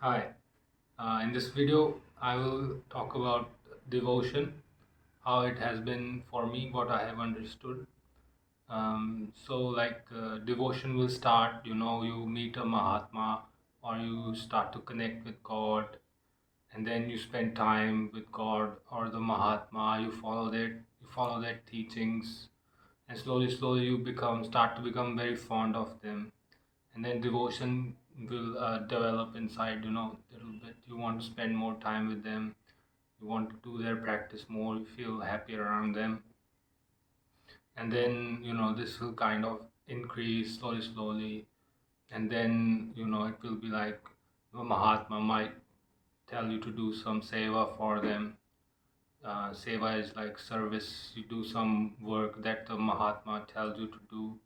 Hi, in this video, I will talk about devotion, how it has been for me, what I have understood. Devotion will start, you meet a Mahatma or you start to connect with God, and then you spend time with God or the Mahatma, you follow their teachings, and slowly you start to become very fond of them, and then devotion will develop inside, little bit. You want to spend more time with them, you want to do their practice more, you feel happy around them, and then this will kind of increase slowly, and then it will be like the Mahatma might tell you to do some seva for them. Seva is like service. You do some work that the Mahatma tells you to do,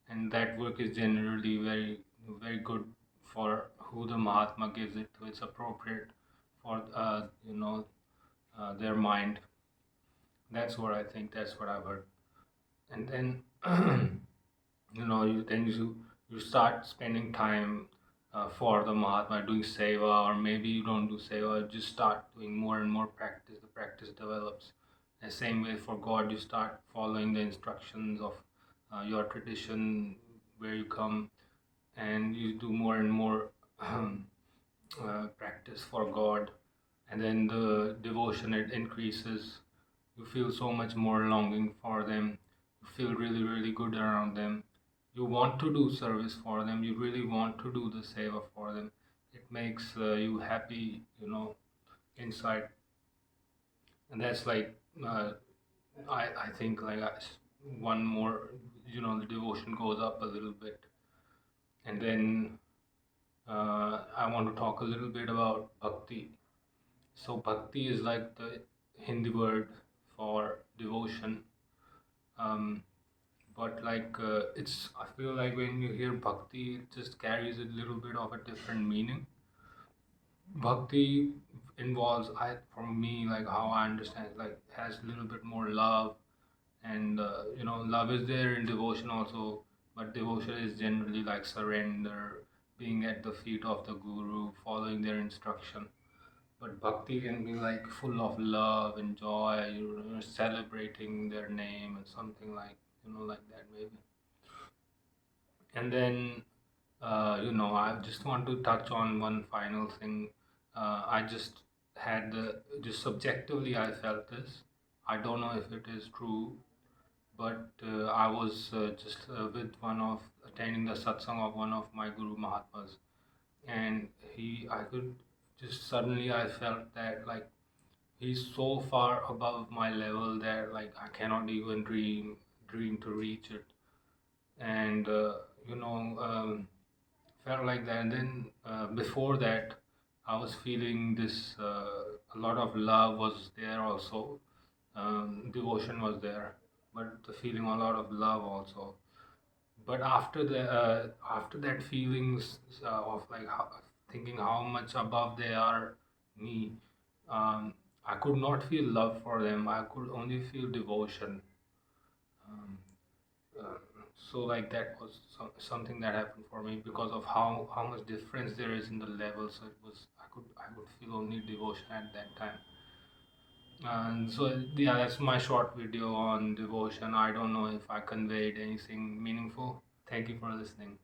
and that work is generally very good for who the Mahatma gives it to. It's appropriate for their mind. That's what I think. That's what I've heard. And then you start spending time for the Mahatma, doing seva, or maybe you don't do seva. You just start doing more and more practice. The practice develops. The same way for God, you start following the instructions of your tradition, where you come, and you do more and more practice for God, and then the devotion it increases. You feel so much more longing for them. You feel really good around them. You want to do service for them. You really want to do the seva for them. It makes you happy, inside, and that's like I think like one more, the devotion goes up a little bit, and then I want to talk a little bit about bhakti. So bhakti is like the Hindi word for devotion. Um, but it's, I feel like when you hear bhakti, it just carries a little bit of a different meaning. Bhakti involves, for me, like how I understand, like has a little bit more love, and love is there in devotion also, but devotion is generally like surrender, being at the feet of the guru, following their instruction. But bhakti can be like full of love and joy, celebrating their name and something like, like that maybe. And then, I just want to touch on one final thing. I just just subjectively, I felt this. I don't know if it is true, but I was just attending the satsang of one of my Guru Mahatmas, and I could just suddenly, I felt that like he's so far above my level that like I cannot even dream to reach it, and felt like that. And then before that, I was feeling this a lot of love was there also, devotion was there, but the feeling a lot of love also. But after that feelings of like thinking how much above they are me, I could not feel love for them. I could only feel devotion. Um, uh, so like that was something that happened for me because of how much difference there is in the level. So it was, I could feel only devotion at that time. And so yeah, that's my short video on devotion. I don't know if I conveyed anything meaningful. Thank you for listening.